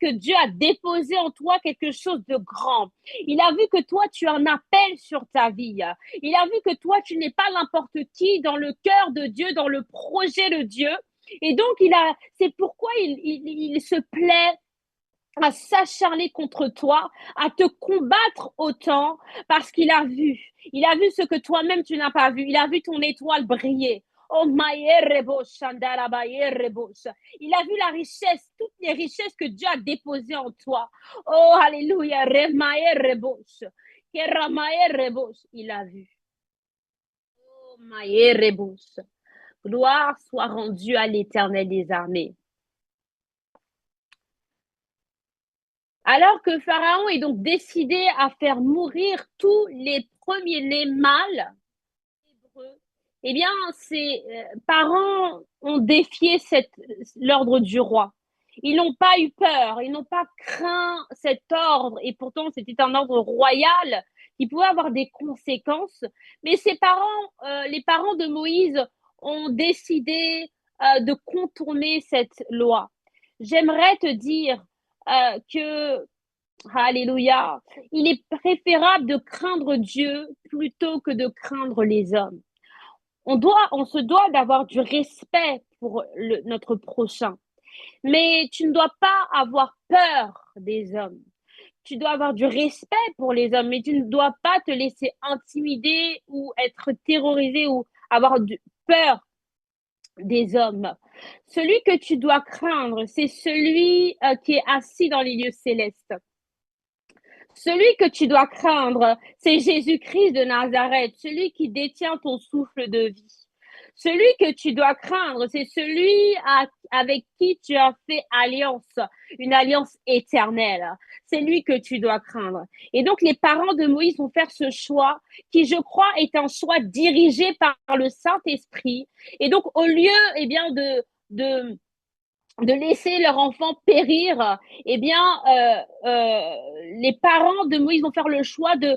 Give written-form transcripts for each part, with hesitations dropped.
que Dieu a déposé en toi quelque chose de grand. Il a vu que toi, tu as un appel sur ta vie. Il a vu que toi, tu n'es pas n'importe qui dans le cœur de Dieu, dans le projet de Dieu. Et donc, c'est pourquoi il se plaît à s'acharner contre toi, à te combattre autant, parce qu'il a vu. Il a vu ce que toi-même tu n'as pas vu. Il a vu ton étoile briller. Oh, maïrebos, chandalabaïrebos. Il a vu la richesse, toutes les richesses que Dieu a déposées en toi. Oh, alléluia. Remaïrebos. Keramaïrebos. Il a vu. Oh, maïrebos. Gloire soit rendue à l'Éternel des armées. Alors que Pharaon est donc décidé à faire mourir tous les premiers-nés mâles hébreux, eh bien, ses parents ont défié l'ordre du roi. Ils n'ont pas eu peur, ils n'ont pas craint cet ordre, et pourtant c'était un ordre royal qui pouvait avoir des conséquences. Mais ses parents, les parents de Moïse, ont décidé de contourner cette loi. J'aimerais te dire que Alléluia. Il est préférable de craindre Dieu plutôt que de craindre les hommes. On se doit d'avoir du respect pour notre prochain. Mais tu ne dois pas avoir peur des hommes. Tu dois avoir du respect pour les hommes, mais tu ne dois pas te laisser intimider ou être terrorisé ou avoir peur des hommes. Celui que tu dois craindre, c'est celui qui est assis dans les lieux célestes. Celui que tu dois craindre, c'est Jésus-Christ de Nazareth, celui qui détient ton souffle de vie. Celui que tu dois craindre, c'est celui avec qui tu as fait alliance, une alliance éternelle. C'est lui que tu dois craindre. Et donc, les parents de Moïse vont faire ce choix qui, je crois, est un choix dirigé par le Saint-Esprit. Et donc, au lieu, eh bien, de laisser leur enfant périr, eh bien, les parents de Moïse vont faire le choix de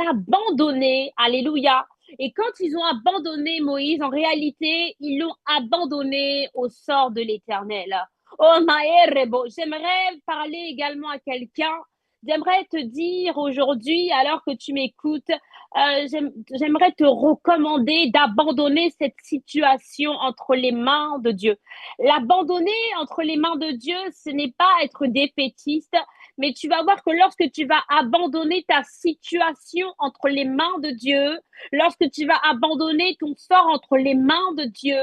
l'abandonner. Alléluia. Et quand ils ont abandonné Moïse, en réalité, ils l'ont abandonné au sort de l'Éternel. Oh, Maërebo, j'aimerais parler également à quelqu'un. J'aimerais te dire aujourd'hui, alors que tu m'écoutes, j'aimerais te recommander d'abandonner cette situation entre les mains de Dieu. L'abandonner entre les mains de Dieu, ce n'est pas être défaitiste, mais tu vas voir que lorsque tu vas abandonner ta situation entre les mains de Dieu, lorsque tu vas abandonner ton sort entre les mains de Dieu,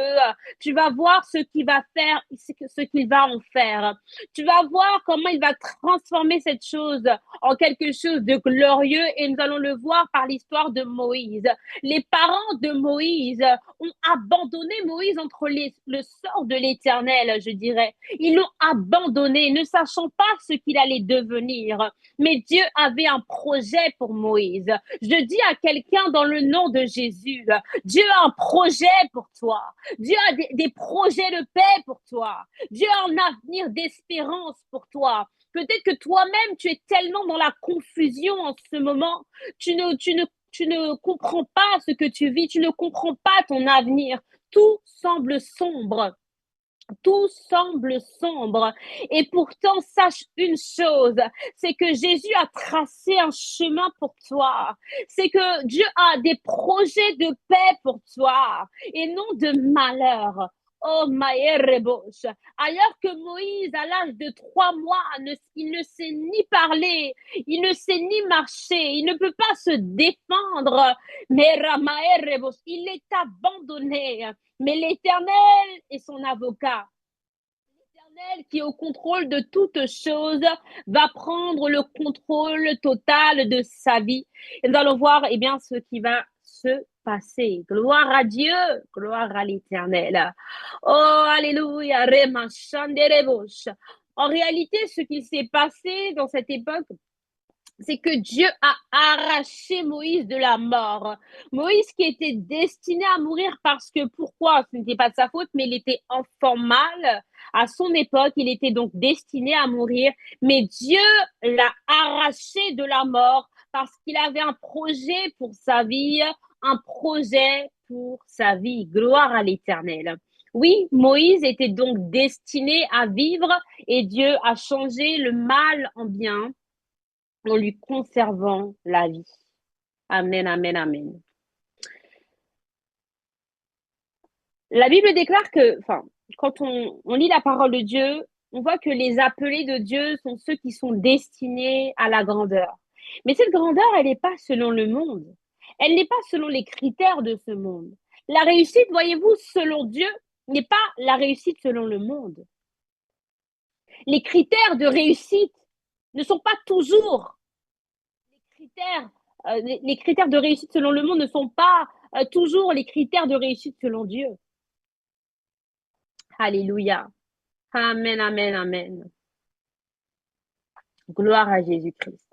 tu vas voir ce qu'il va faire, ce qu'il va en faire. Tu vas voir comment il va transformer cette chose en quelque chose de glorieux et nous allons le voir par l'histoire de Moïse. Les parents de Moïse ont abandonné Moïse entre le sort de l'Éternel, je dirais. Ils l'ont abandonné, ne sachant pas ce qu'il allait devenir. Mais Dieu avait un projet pour Moïse. Je dis à quelqu'un dans le nom de Jésus, Dieu a un projet pour toi. Dieu a des projets de paix pour toi. Dieu a un avenir d'espérance pour toi. Peut-être que toi-même, tu es tellement dans la confusion en ce moment, tu ne comprends pas ce que tu vis, tu ne comprends pas ton avenir. Tout semble sombre. Tout semble sombre. Et pourtant, sache une chose, c'est que Jésus a tracé un chemin pour toi. C'est que Dieu a des projets de paix pour toi et non de malheur. Oh, Maërebos. Alors que Moïse, à l'âge de 3 mois, il ne sait ni parler, il ne sait ni marcher, il ne peut pas se défendre. Mais Maërebos, il est abandonné. Mais l'Éternel est son avocat. L'Éternel qui est au contrôle de toutes choses va prendre le contrôle total de sa vie. Et nous allons voir eh bien, ce qui va se passer. Gloire à Dieu, gloire à l'Éternel. Oh, alléluia. En réalité, ce qui s'est passé dans cette époque, c'est que Dieu a arraché Moïse de la mort. Moïse qui était destiné à mourir parce que, pourquoi? Ce n'était pas de sa faute, mais il était enfant mâle. À son époque, il était donc destiné à mourir. Mais Dieu l'a arraché de la mort parce qu'il avait un projet pour sa vie, un projet pour sa vie. Gloire à l'Éternel. Oui, Moïse était donc destiné à vivre et Dieu a changé le mal en bien en lui conservant la vie. Amen, amen, amen. La Bible déclare que, enfin, quand on lit la parole de Dieu, on voit que les appelés de Dieu sont ceux qui sont destinés à la grandeur. Mais cette grandeur, elle n'est pas selon le monde. Elle n'est pas selon les critères de ce monde. La réussite, voyez-vous, selon Dieu, n'est pas la réussite selon le monde. Les critères de réussite ne sont pas toujours critères. Les critères de réussite selon le monde ne sont pas toujours les critères de réussite selon Dieu. Alléluia. Amen, amen, amen. Gloire à Jésus-Christ.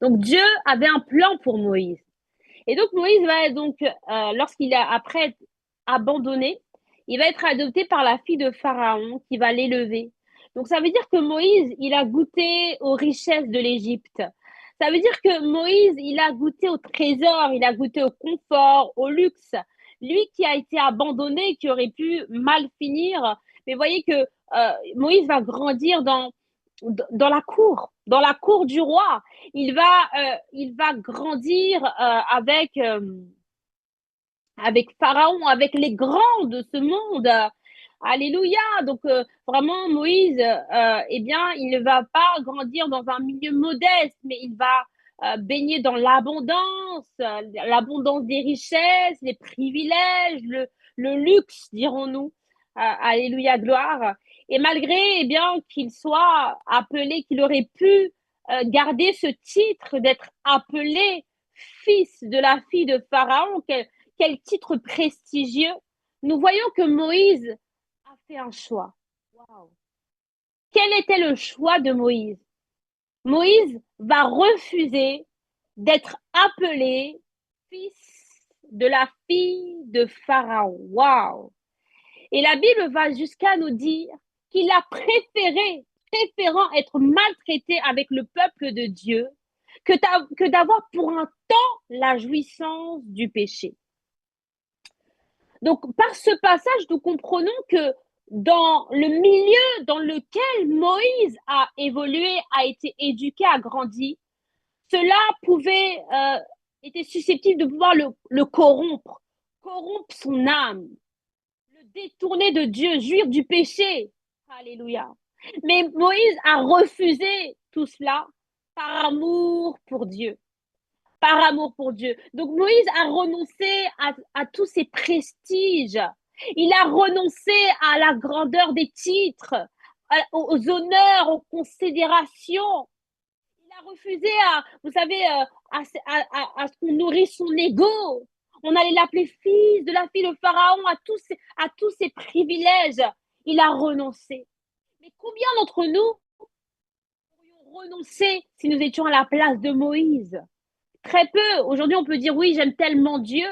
Donc Dieu avait un plan pour Moïse. Et donc Moïse va donc, lorsqu'il a après être abandonné, il va être adopté par la fille de Pharaon qui va l'élever. Donc ça veut dire que Moïse, il a goûté aux richesses de l'Égypte. Ça veut dire que Moïse, il a goûté au trésor, il a goûté au confort, au luxe. Lui qui a été abandonné, qui aurait pu mal finir. Mais voyez que Moïse va grandir dans la cour du roi. Il va grandir avec Pharaon, avec les grands de ce monde. Alléluia. Donc vraiment Moïse, eh bien, il ne va pas grandir dans un milieu modeste, mais il va baigner dans l'abondance des richesses, les privilèges, le luxe, dirons-nous. Alléluia, gloire. Et malgré eh bien qu'il soit appelé, qu'il aurait pu garder ce titre d'être appelé fils de la fille de Pharaon, quel titre prestigieux. Nous voyons que Moïse a fait un choix. Wow. Quel était le choix de Moïse? Moïse va refuser d'être appelé fils de la fille de Pharaon. Wow. Et la Bible va jusqu'à nous dire qu'il a préférant être maltraité avec le peuple de Dieu, que d'avoir pour un temps la jouissance du péché. Donc, par ce passage, nous comprenons que dans le milieu dans lequel Moïse a évolué, a été éduqué, a grandi, cela pouvait était susceptible de pouvoir le corrompre son âme, le détourner de Dieu, jouir du péché. Alléluia. Mais Moïse a refusé tout cela par amour pour Dieu. Par amour pour Dieu. Donc Moïse a renoncé à tous ses prestiges. Il a renoncé à la grandeur des titres, aux honneurs, aux considérations. Il a refusé vous savez, à ce qu'on nourrisse son ego. On allait l'appeler fils de la fille de Pharaon, à tous ses privilèges. Il a renoncé. Mais combien d'entre nous aurions renoncé si nous étions à la place de Moïse? Très peu. Aujourd'hui, on peut dire oui, j'aime tellement Dieu.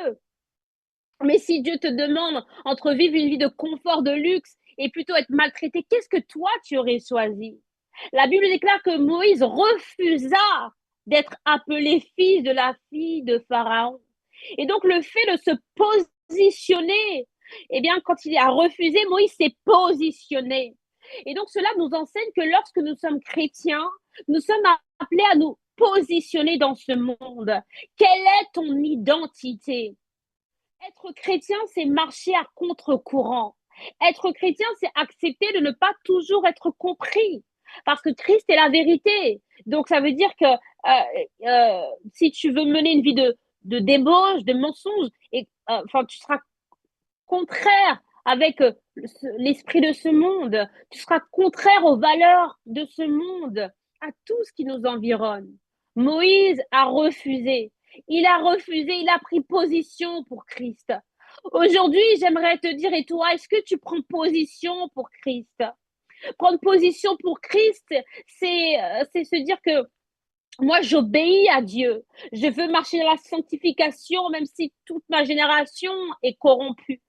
Mais si Dieu te demande entre vivre une vie de confort, de luxe et plutôt être maltraité, qu'est-ce que toi tu aurais choisi? La Bible déclare que Moïse refusa d'être appelé fils de la fille de Pharaon. Et donc le fait de se positionner, eh bien, quand il a refusé, Moïse s'est positionné. Et donc cela nous enseigne que lorsque nous sommes chrétiens, nous sommes appelés à nous positionner dans ce monde. Quelle est ton identité? Être chrétien, c'est marcher à contre-courant. Être chrétien, c'est accepter de ne pas toujours être compris. Parce que Christ est la vérité. Donc, ça veut dire que si tu veux mener une vie de débauche, de mensonge, tu seras contraire avec l'esprit de ce monde. Tu seras contraire aux valeurs de ce monde, à tout ce qui nous environne. Moïse a refusé. Il a refusé, il a pris position pour Christ. Aujourd'hui, j'aimerais te dire, et toi, est-ce que tu prends position pour Christ? Prendre position pour Christ, c'est se dire que moi, j'obéis à Dieu. Je veux marcher dans la sanctification, même si toute ma génération est corrompue.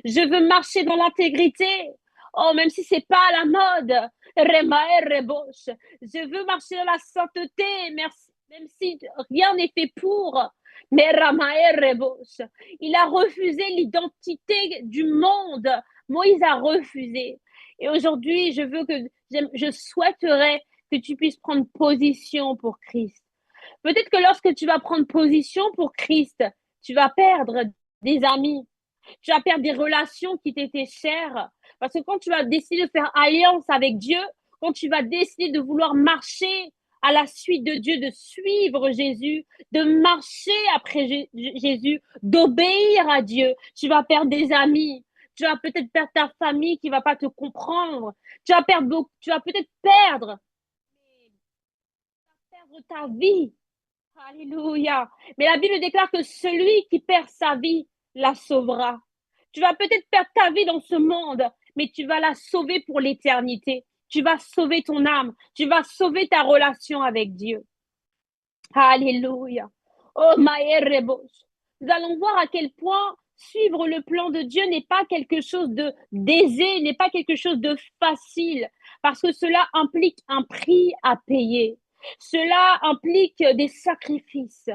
Je veux marcher dans l'intégrité. Oh, même si c'est pas à la mode. Je veux marcher dans la sainteté, merci, même si rien n'est fait pour. Mais il a refusé l'identité du monde Moïse a refusé. Et aujourd'hui, je souhaiterais que tu puisses prendre position pour Christ. Peut-être que lorsque tu vas prendre position pour Christ, tu vas perdre des amis, tu vas perdre des relations qui t'étaient chères. Parce que quand tu vas décider de faire alliance avec Dieu, quand tu vas décider de vouloir marcher à la suite de Dieu, de suivre Jésus, de marcher après Jésus, d'obéir à Dieu, tu vas perdre des amis. Tu vas peut-être perdre ta famille qui va pas te comprendre. Tu vas peut-être perdre ta vie. Alléluia. Mais la Bible déclare que celui qui perd sa vie la sauvera. Tu vas peut-être perdre ta vie dans ce monde, mais tu vas la sauver pour l'éternité. Tu vas sauver ton âme. Tu vas sauver ta relation avec Dieu. Alléluia. Oh, Maërebos. Nous allons voir à quel point suivre le plan de Dieu n'est pas quelque chose de d'aisé, n'est pas quelque chose de facile, parce que cela implique un prix à payer. Cela implique des sacrifices,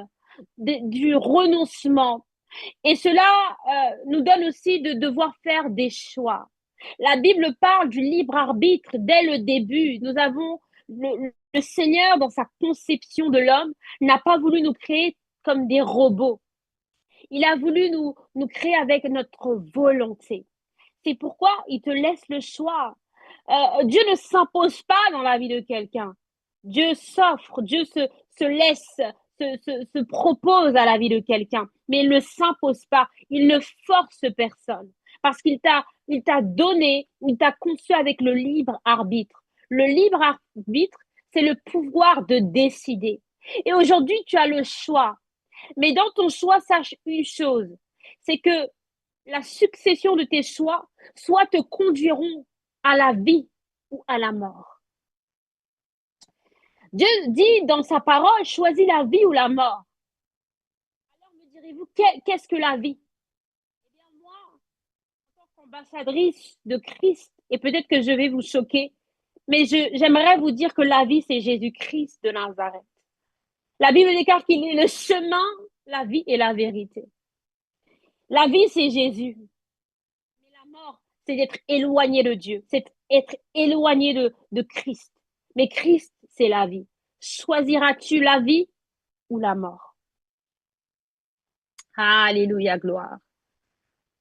du renoncement. Et cela nous donne aussi de devoir faire des choix. La Bible parle du libre arbitre dès le début. Nous avons le Seigneur, dans sa conception de l'homme, n'a pas voulu nous créer comme des robots. Il a voulu nous créer avec notre volonté. C'est pourquoi il te laisse le choix. Dieu ne s'impose pas dans la vie de quelqu'un. Dieu s'offre, Dieu se laisse, se propose à la vie de quelqu'un, mais il ne s'impose pas, il ne force personne, parce il t'a donné, il t'a conçu avec le libre arbitre. Le libre arbitre, c'est le pouvoir de décider. Et aujourd'hui, tu as le choix. Mais dans ton choix, sache une chose, c'est que la succession de tes choix soit te conduiront à la vie ou à la mort. Dieu dit dans sa parole, choisis la vie ou la mort. Alors me direz-vous, qu'est-ce que la vie? Eh bien, moi, en tant qu'ambassadrice de Christ, et peut-être que je vais vous choquer, mais j'aimerais vous dire que la vie, c'est Jésus-Christ de Nazareth. La Bible déclare qu'il est le chemin, la vie et la vérité. La vie, c'est Jésus. Mais la mort, c'est d'être éloigné de Dieu, c'est être éloigné de Christ. Mais Christ, c'est la vie. Choisiras-tu la vie ou la mort? Alléluia, gloire.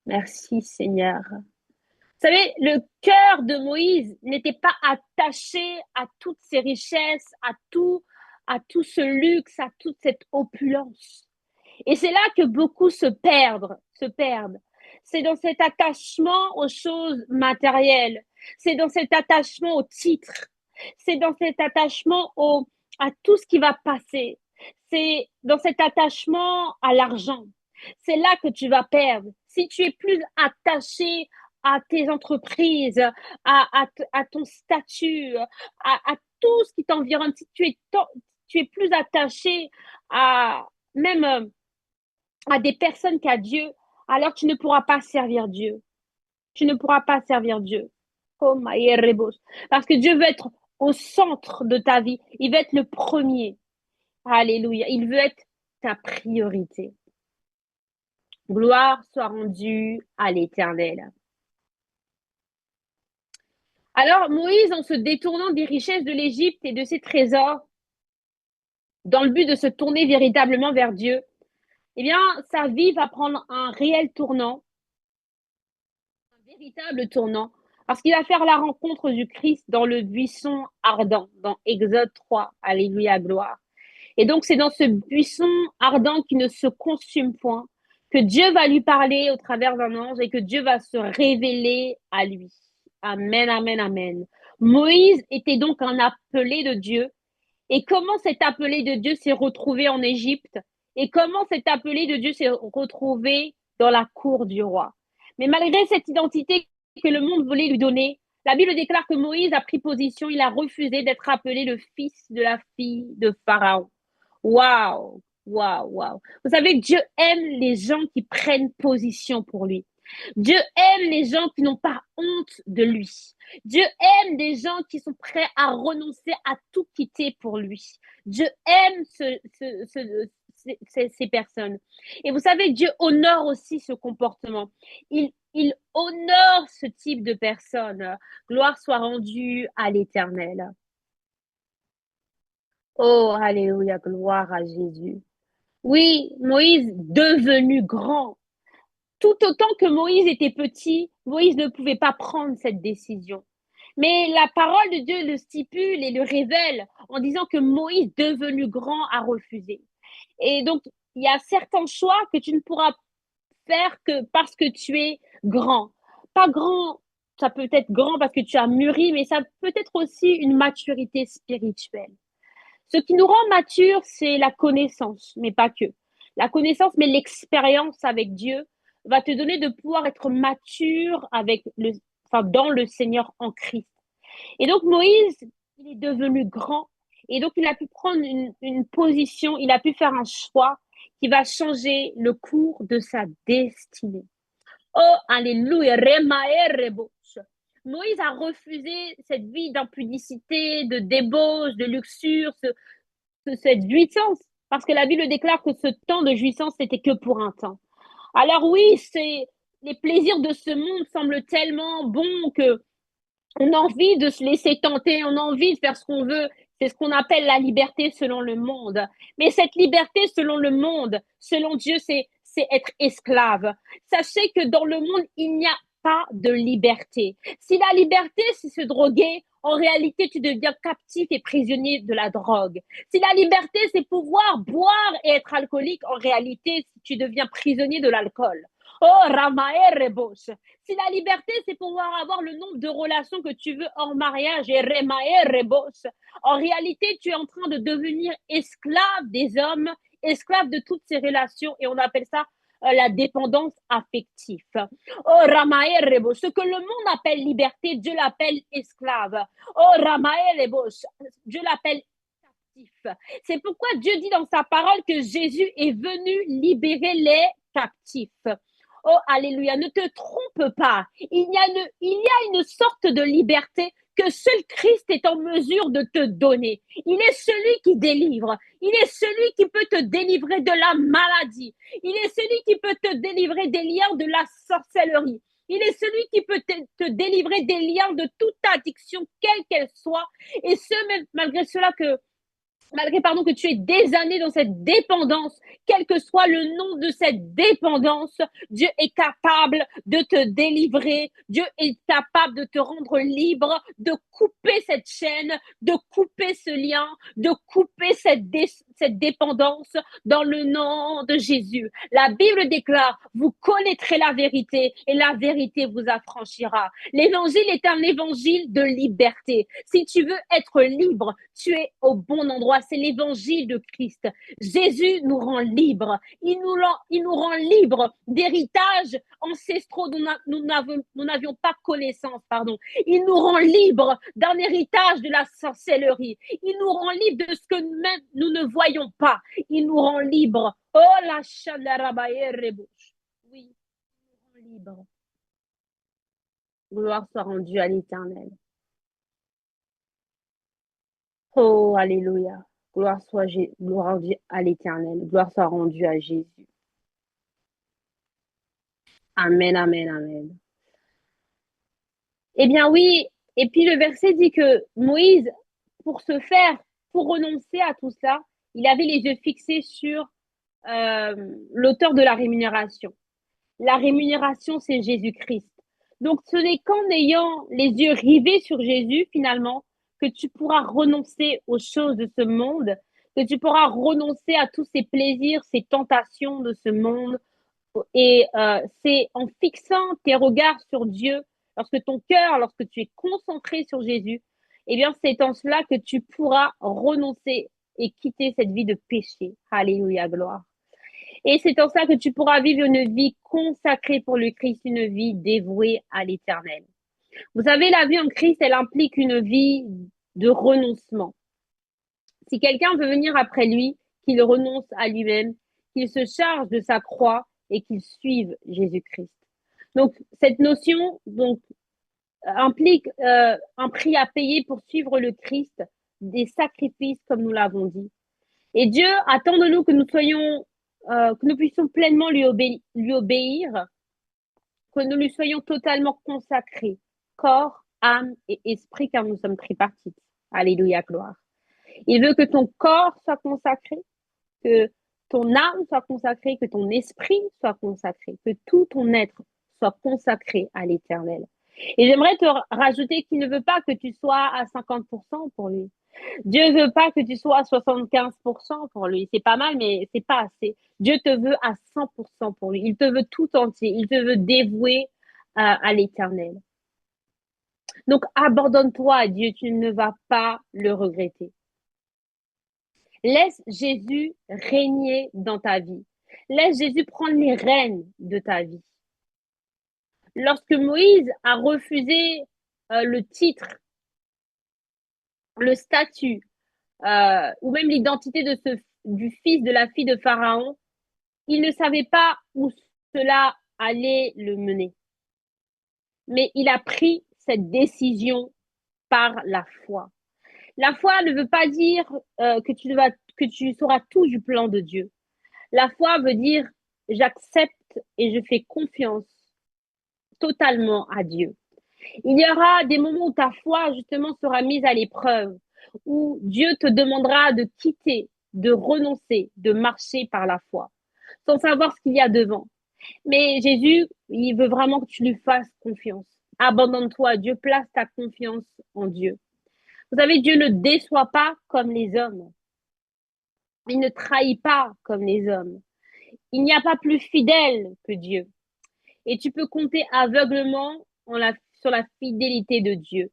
Merci Seigneur. Vous savez, le cœur de Moïse n'était pas attaché à toutes ces richesses, à tout ce luxe, à toute cette opulence. Et c'est là que beaucoup se perdent. C'est dans cet attachement aux choses matérielles. C'est dans cet attachement au titre. C'est dans cet attachement à tout ce qui va passer. C'est dans cet attachement à l'argent. C'est là que tu vas perdre. Si tu es plus attaché à tes entreprises, à ton statut, à tout ce qui t'environne, si tu es plus attaché à même à des personnes qu'à Dieu, alors tu ne pourras pas servir Dieu. Tu ne pourras pas servir Dieu. Oh, parce que Dieu veut être au centre de ta vie. Il veut être le premier. Alléluia. Il veut être ta priorité. Gloire soit rendue à l'Éternel. Alors Moïse, en se détournant des richesses de l'Égypte et de ses trésors, dans le but de se tourner véritablement vers Dieu, eh bien, sa vie va prendre un réel tournant, un véritable tournant, parce qu'il va faire la rencontre du Christ dans le buisson ardent, dans Exode 3. Alléluia, gloire. Et donc, c'est dans ce buisson ardent qui ne se consume point que Dieu va lui parler au travers d'un ange et que Dieu va se révéler à lui. Amen, amen, amen. Moïse était donc un appelé de Dieu. Et comment cet appelé de Dieu s'est retrouvé en Égypte? Et comment cet appelé de Dieu s'est retrouvé dans la cour du roi? Mais malgré cette identité que le monde voulait lui donner, la Bible déclare que Moïse a pris position, il a refusé d'être appelé le fils de la fille de Pharaon. Waouh, waouh, waouh. Vous savez, Dieu aime les gens qui prennent position pour lui. Dieu aime les gens qui n'ont pas honte de lui. Dieu aime des gens qui sont prêts à renoncer à tout quitter pour lui. Dieu aime ces personnes. Et vous savez, Dieu honore aussi ce comportement. Il honore ce type de personnes. Gloire soit rendue à l'Éternel. Oh, alléluia, gloire à Jésus. Oui, Moïse devenu grand. Tout autant que Moïse était petit, Moïse ne pouvait pas prendre cette décision. Mais la parole de Dieu le stipule et le révèle en disant que Moïse, devenu grand, a refusé. Et donc, il y a certains choix que tu ne pourras faire que parce que tu es grand. Pas grand, ça peut être grand parce que tu as mûri, mais ça peut être aussi une maturité spirituelle. Ce qui nous rend matures, c'est la connaissance, mais pas que. La connaissance, mais l'expérience avec Dieu va te donner de pouvoir être mature avec enfin, dans le Seigneur en Christ. Et donc Moïse, il est devenu grand et donc il a pu prendre une position, il a pu faire un choix qui va changer le cours de sa destinée. Oh, alléluia, Moïse a refusé cette vie d'impudicité, de débauche, de luxure, cette jouissance, parce que la Bible déclare que ce temps de jouissance n'était que pour un temps. Alors oui, les plaisirs de ce monde semblent tellement bons que on a envie de se laisser tenter, on a envie de faire ce qu'on veut. C'est ce qu'on appelle la liberté selon le monde. Mais cette liberté selon le monde, selon Dieu, c'est être esclave. Sachez que dans le monde, il n'y a pas de liberté. Si la liberté, c'est se droguer, en réalité, tu deviens captif et prisonnier de la drogue. Si la liberté, c'est pouvoir boire et être alcoolique, en réalité, tu deviens prisonnier de l'alcool. Oh, Ramae Rebos. Si la liberté, c'est pouvoir avoir le nombre de relations que tu veux hors mariage, et Remae Rebos, en réalité, tu es en train de devenir esclave des hommes, esclave de toutes ces relations, et on appelle ça la dépendance affective. Oh, Ramae Rebos. Ce que le monde appelle liberté, Dieu l'appelle esclave. Oh, Ramae Rebos. Dieu l'appelle captif. C'est pourquoi Dieu dit dans sa parole que Jésus est venu libérer les captifs. Oh, alléluia, ne te trompe pas. Il y a une sorte de liberté que seul Christ est en mesure de te donner. Il est celui qui délivre. Il est celui qui peut te délivrer de la maladie. Il est celui qui peut te délivrer des liens de la sorcellerie. Il est celui qui peut te délivrer des liens de toute addiction, quelle qu'elle soit. Et ce, même malgré cela malgré que tu aies des années dans cette dépendance, quel que soit le nom de cette dépendance, Dieu est capable de te délivrer, Dieu est capable de te rendre libre, de couper cette chaîne, de couper ce lien, de couper cette dépendance dans le nom de Jésus. La Bible déclare, vous connaîtrez la vérité et la vérité vous affranchira. L'évangile est un évangile de liberté. Si tu veux être libre, tu es au bon endroit. C'est l'évangile de Christ. Jésus nous rend libres. Il nous rend libres d'héritages ancestraux dont nous n'avions pas connaissance. Pardon. Il nous rend libres d'un héritage de la sorcellerie. Il nous rend libres de ce que même nous ne voyons pas. Il nous rend libres. Oh la chandarabaye rebouche. Oui, il nous rend libres. Gloire soit rendue à l'Éternel. Oh, alléluia. Gloire rendue à l'Éternel. Gloire soit rendue à Jésus. Amen, amen, amen. Eh bien oui, et puis le verset dit que Moïse, pour se faire, pour renoncer à tout ça, il avait les yeux fixés sur l'auteur de la rémunération. La rémunération, c'est Jésus-Christ. Donc ce n'est qu'en ayant les yeux rivés sur Jésus, finalement, que tu pourras renoncer aux choses de ce monde, que tu pourras renoncer à tous ces plaisirs, ces tentations de ce monde. Et c'est en fixant tes regards sur Dieu, lorsque tu es concentré sur Jésus, eh bien, c'est en cela que tu pourras renoncer et quitter cette vie de péché. Alléluia, gloire. Et c'est en ça que tu pourras vivre une vie consacrée pour le Christ, une vie dévouée à l'Éternel. Vous savez, la vie en Christ, elle implique une vie de renoncement. Si quelqu'un veut venir après lui, qu'il renonce à lui-même, qu'il se charge de sa croix et qu'il suive Jésus-Christ. Donc, cette notion implique un prix à payer pour suivre le Christ, des sacrifices, comme nous l'avons dit. Et Dieu attend de nous que que nous puissions pleinement lui obéir, que nous lui soyons totalement consacrés, corps, âme et esprit, car nous sommes tripartites. Alléluia, gloire. Il veut que ton corps soit consacré, que ton âme soit consacrée, que ton esprit soit consacré, que tout ton être soit consacré à l'Éternel. Et j'aimerais te rajouter qu'il ne veut pas que tu sois à 50% pour lui. Dieu ne veut pas que tu sois à 75% pour lui. C'est pas mal, mais c'est pas assez. Dieu te veut à 100% pour lui. Il te veut tout entier. Il te veut dévoué à l'Éternel. Donc, abandonne-toi à Dieu. Tu ne vas pas le regretter. Laisse Jésus régner dans ta vie. Laisse Jésus prendre les rênes de ta vie. Lorsque Moïse a refusé le titre, le statut, ou même l'identité du fils de la fille de Pharaon, il ne savait pas où cela allait le mener. Mais il a pris cette décision par la foi. La foi ne veut pas dire que tu sauras tout du plan de Dieu. La foi veut dire j'accepte et je fais confiance totalement à Dieu. Il y aura des moments où ta foi justement sera mise à l'épreuve, où Dieu te demandera de quitter, de renoncer, de marcher par la foi, sans savoir ce qu'il y a devant. Mais Jésus, il veut vraiment que tu lui fasses confiance. Abandonne-toi à Dieu, place ta confiance en Dieu. Vous savez, Dieu ne déçoit pas comme les hommes. Il ne trahit pas comme les hommes. Il n'y a pas plus fidèle que Dieu. Et tu peux compter aveuglement sur la fidélité de Dieu.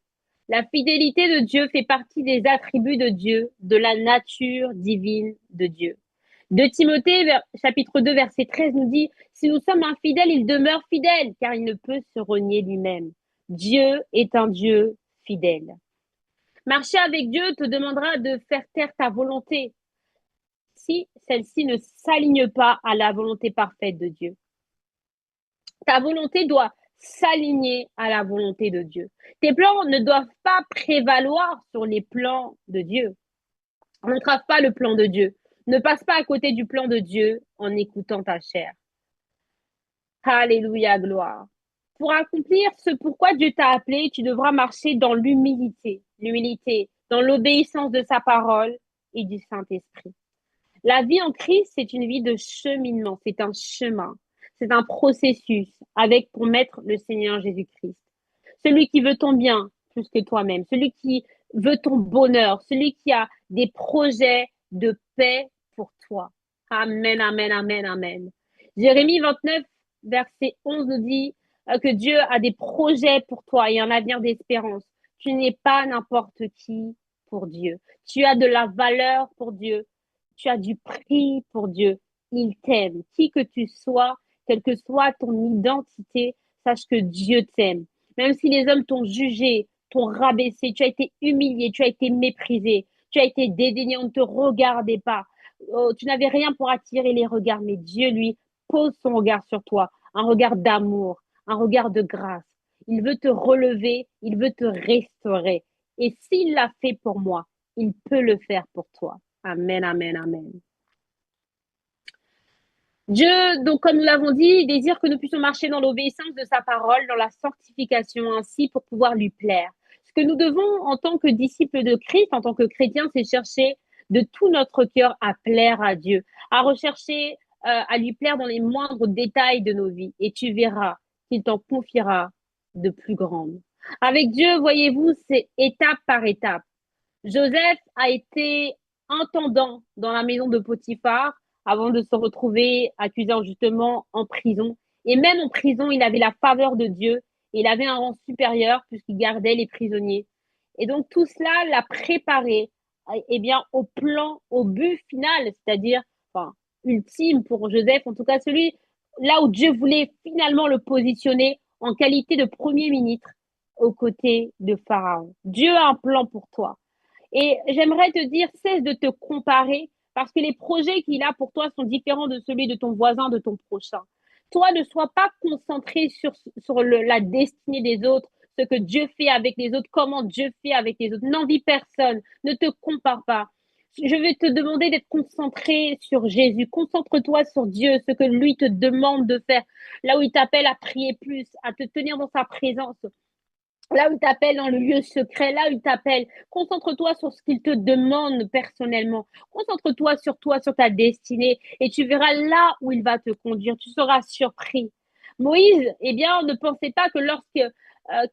La fidélité de Dieu fait partie des attributs de Dieu, de la nature divine de Dieu. De Timothée, chapitre 2, verset 13 nous dit, si nous sommes infidèles, il demeure fidèle, car il ne peut se renier lui-même. Dieu est un Dieu fidèle. Marcher avec Dieu te demandera de faire taire ta volonté, si celle-ci ne s'aligne pas à la volonté parfaite de Dieu. Ta volonté doit s'aligner à la volonté de Dieu. Tes plans ne doivent pas prévaloir sur les plans de Dieu. N'entrave pas le plan de Dieu. Ne passe pas à côté du plan de Dieu en écoutant ta chair. Alléluia, gloire. Pour accomplir ce pourquoi Dieu t'a appelé, tu devras marcher dans l'humilité, dans l'obéissance de sa parole et du Saint-Esprit. La vie en Christ, c'est une vie de cheminement, c'est un chemin, c'est un processus avec pour maître le Seigneur Jésus-Christ. Celui qui veut ton bien plus que toi-même, celui qui veut ton bonheur, celui qui a des projets de paix pour toi. Amen, amen, amen, amen. Jérémie 29, verset 11 nous dit que Dieu a des projets pour toi et un avenir d'espérance. Tu n'es pas n'importe qui pour Dieu. Tu as de la valeur pour Dieu. Tu as du prix pour Dieu. Il t'aime. Qui que tu sois, quelle que soit ton identité, sache que Dieu t'aime. Même si les hommes t'ont jugé, t'ont rabaissé, tu as été humilié, tu as été méprisé, tu as été dédaigné, on ne te regardait pas. Tu n'avais rien pour attirer les regards, mais Dieu, lui, pose son regard sur toi, un regard d'amour, un regard de grâce. Il veut te relever, il veut te restaurer. Et s'il l'a fait pour moi, il peut le faire pour toi. Amen, amen, amen. Dieu, donc comme nous l'avons dit, désire que nous puissions marcher dans l'obéissance de sa parole, dans la sanctification ainsi pour pouvoir lui plaire. Ce que nous devons en tant que disciples de Christ, en tant que chrétiens, c'est chercher de tout notre cœur à plaire à Dieu, à rechercher à lui plaire dans les moindres détails de nos vies. Et tu verras qu'il t'en confiera de plus grandes. Avec Dieu, voyez-vous, c'est étape par étape. Joseph a été intendant dans la maison de Potiphar avant de se retrouver accusé injustement en prison. Et même en prison, il avait la faveur de Dieu et il avait un rang supérieur puisqu'il gardait les prisonniers. Et donc tout cela l'a préparé eh bien, au plan, au but final, c'est-à-dire enfin, ultime pour Joseph, en tout cas celui là où Dieu voulait finalement le positionner en qualité de premier ministre aux côtés de Pharaon. Dieu a un plan pour toi. Et j'aimerais te dire, cesse de te comparer parce que les projets qu'il a pour toi sont différents de celui de ton voisin, de ton prochain. Toi, ne sois pas concentré sur la destinée des autres, ce que Dieu fait avec les autres, comment Dieu fait avec les autres. N'envie personne, ne te compare pas. Je vais te demander d'être concentré sur Jésus. Concentre-toi sur Dieu, ce que lui te demande de faire. Là où il t'appelle à prier plus, à te tenir dans sa présence. Là où il t'appelle dans le lieu secret, là où il t'appelle. Concentre-toi sur ce qu'il te demande personnellement. Concentre-toi, sur ta destinée. Et tu verras là où il va te conduire. Tu seras surpris. Moïse, eh bien, ne pensait pas que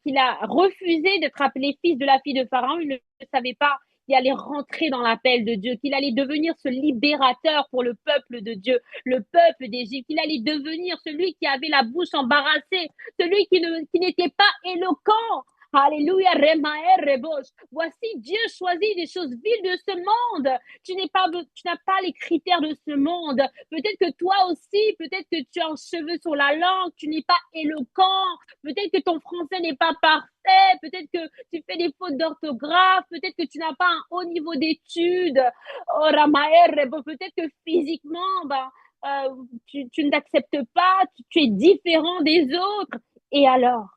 qu'il a refusé d'être appelé fils de la fille de Pharaon, il ne savait pas qu'il allait rentrer dans l'appel de Dieu, qu'il allait devenir ce libérateur pour le peuple de Dieu, le peuple d'Égypte, qu'il allait devenir celui qui avait la bouche embarrassée, celui qui n'était pas éloquent. Alléluia, Remaer, Rebos. Voici, Dieu choisit des choses viles de ce monde. Tu n'as pas les critères de ce monde. Peut-être que toi aussi, peut-être que tu as un cheveu sur la langue, tu n'es pas éloquent. Peut-être que ton français n'est pas parfait. Peut-être que tu fais des fautes d'orthographe. Peut-être que tu n'as pas un haut niveau d'études. Oh, Ramaer, Rebos. Peut-être que physiquement, tu ne t'acceptes pas. Tu es différent des autres. Et alors?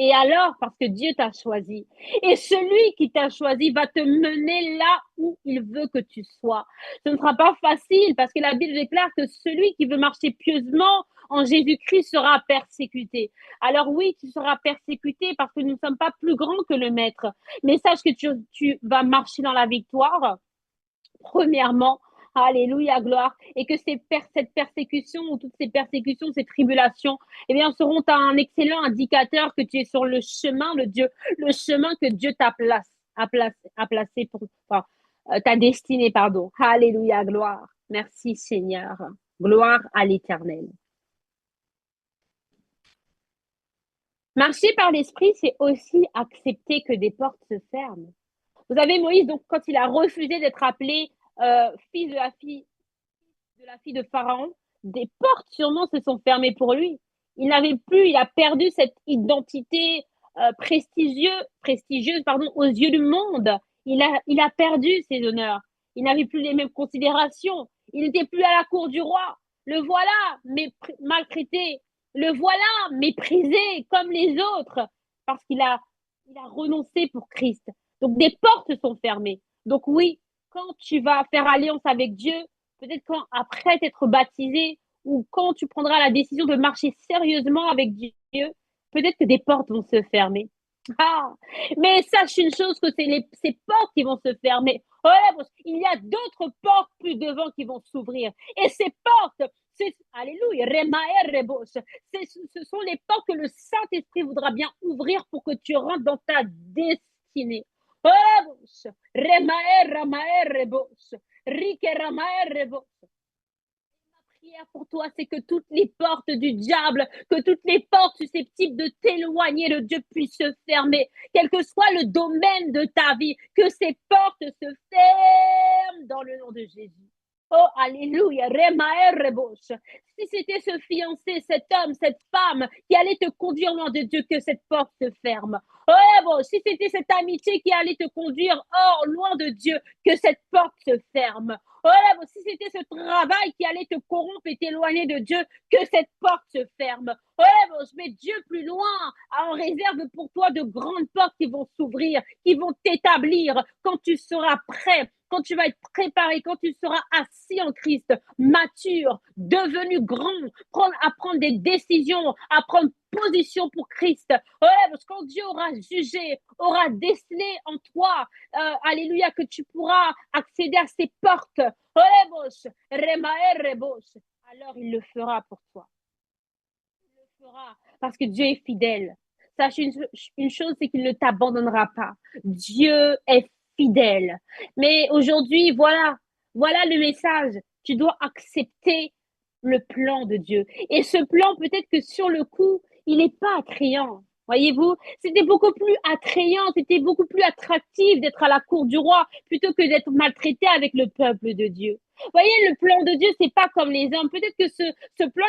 Et alors, parce que Dieu t'a choisi. Et celui qui t'a choisi va te mener là où il veut que tu sois. Ce ne sera pas facile parce que la Bible déclare que celui qui veut marcher pieusement en Jésus-Christ sera persécuté. Alors oui, tu seras persécuté parce que nous ne sommes pas plus grands que le Maître. Mais sache que tu vas marcher dans la victoire, premièrement. Alléluia, gloire. Et que cette persécution ou toutes ces persécutions, ces tribulations, eh bien, seront un excellent indicateur que tu es sur le chemin de Dieu, le chemin que Dieu a placé pour ta destinée, pardon. Alléluia, gloire. Merci, Seigneur. Gloire à l'Éternel. Marcher par l'Esprit, c'est aussi accepter que des portes se ferment. Vous savez, Moïse, donc, quand il a refusé d'être appelé fils de la fille de Pharaon, des portes sûrement se sont fermées pour lui. Il a perdu cette identité prestigieuse aux yeux du monde. Il a perdu ses honneurs. Il n'avait plus les mêmes considérations. Il n'était plus à la cour du roi. Le voilà maltraité. Le voilà méprisé comme les autres parce il a renoncé pour Christ. Donc des portes sont fermées. Donc oui, quand tu vas faire alliance avec Dieu, peut-être quand après t'être baptisé ou quand tu prendras la décision de marcher sérieusement avec Dieu, peut-être que des portes vont se fermer. Ah, mais sache une chose que c'est ces portes qui vont se fermer. Ouais, il y a d'autres portes plus devant qui vont s'ouvrir. Et ces portes, alléluia, ce sont les portes que le Saint-Esprit voudra bien ouvrir pour que tu rentres dans ta destinée. Remaer, ramaer, rebos. Rique, ramaer, rebos. Prière pour toi, c'est que toutes les portes du diable, que toutes les portes susceptibles de t'éloigner de Dieu puissent se fermer, quel que soit le domaine de ta vie, que ces portes se ferment dans le nom de Jésus. Oh, alléluia, Remaer Rebos. Si c'était ce fiancé, cet homme, cette femme qui allait te conduire loin de Dieu, que cette porte se ferme. Oh, bon, si c'était cette amitié qui allait te conduire hors, loin de Dieu, que cette porte se ferme. Oh, bon, si c'était ce travail qui allait te corrompre et t'éloigner de Dieu, que cette porte se ferme. Oh, bon, je mets Dieu plus loin, en réserve pour toi de grandes portes qui vont s'ouvrir, qui vont t'établir quand tu seras prêt, quand tu vas être préparé, quand tu seras assis en Christ, mature, devenu grand, à prendre des décisions, à prendre position pour Christ. Ouais, parce que quand Dieu aura jugé, aura décelé en toi, alléluia, que tu pourras accéder à ces portes. Alors il le fera pour toi. Il le fera parce que Dieu est fidèle. Sache une chose, c'est qu'il ne t'abandonnera pas. Dieu est fidèle. Mais aujourd'hui, voilà le message. Tu dois accepter le plan de Dieu. Et ce plan, peut-être que sur le coup, il n'est pas attrayant. Voyez-vous, c'était beaucoup plus attrayant, c'était beaucoup plus attractif d'être à la cour du roi plutôt que d'être maltraité avec le peuple de Dieu. Voyez, le plan de Dieu, c'est pas comme les hommes. Peut-être que ce plan,